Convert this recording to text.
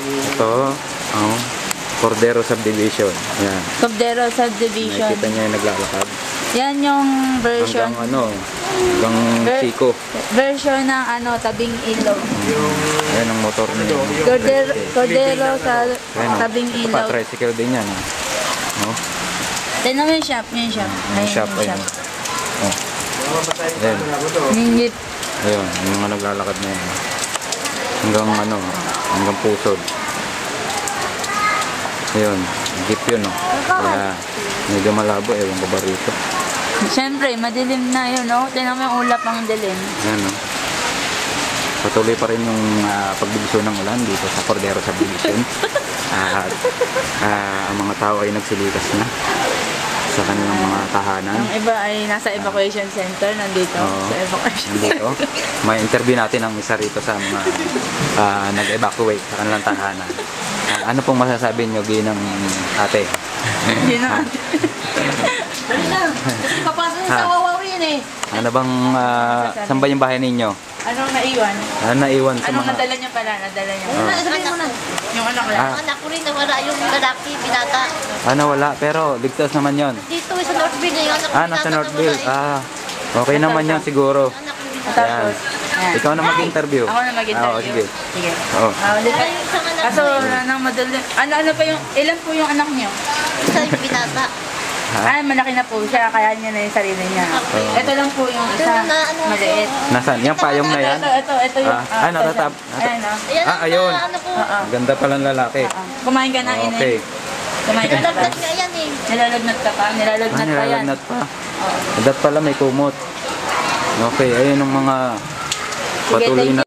Ito, Cordero Subdivision. Yan. Cordero Subdivision. Nakikita niya yung naglalakad. Yan yung version. Hanggang Chico. Version ng tabing ilog. Ayan ang motor niya. Cordero sa tabing ilog. Tricycle din yan. No? Tignan mo yung shop. Yung shop. Yung shop. Ayun. Ayan. Yung jeep. Ayun. Yung mga naglalakad na yan. Hanggang Pusod. Ayun. Jeep yun. Kaya medyo malabo. Ewan ko ba rito. Siyempre, madilim na yun, no? Tignan mo yung ulap ang dilim. Ayan, no? Patuloy pa rin yung pagbibiso ng ulan dito sa Cordero Subdivision. Ang mga tao ay nagsilikas na sa kanilang mga tahanan. Ang iba ay nasa evacuation center, nandito sa evacuation center. May interview natin ang isa rito sa mga nag-evacuate sa kanilang tahanan. Ano pong masasabi nyo, Ginang ate? Ginang ate. Kasi papasok yung sa wawawin eh. Ano bang, saan ba yung bahay ninyo? Anong naiwan? Naiwan sa Anong mga... nadala niyo pala? Nadala niyo? Yung anak lang. Anak ko rin, nawala yung lalaki, binata. Wala, pero ligtas naman yon. Dito sa Northville, yung anak ko binata. Nasa Northville. Okay naman yan siguro. Tapos, ikaw na mag-interview. Ako na mag-interview. Sige. Kaso, nang madali. Ano pa yung, ilan po yung anak niyo? Isa yung binata. Malaki na po siya, kaya niya na yung sarili niya. Ito lang po yung isa, maliit. Nasaan? Yung payong na yan? Ito yung... natatap. Ayun. Ganda palang lalaki. Kumain ka na, inay. Okay. Kumain ka na. Nilalagnat nga yan eh. Nilalagnat ka pa? Nilalagnat pa yan. Nilalagnat pa. Dapat pala may kumot. Okay, ayun ang mga patuloy na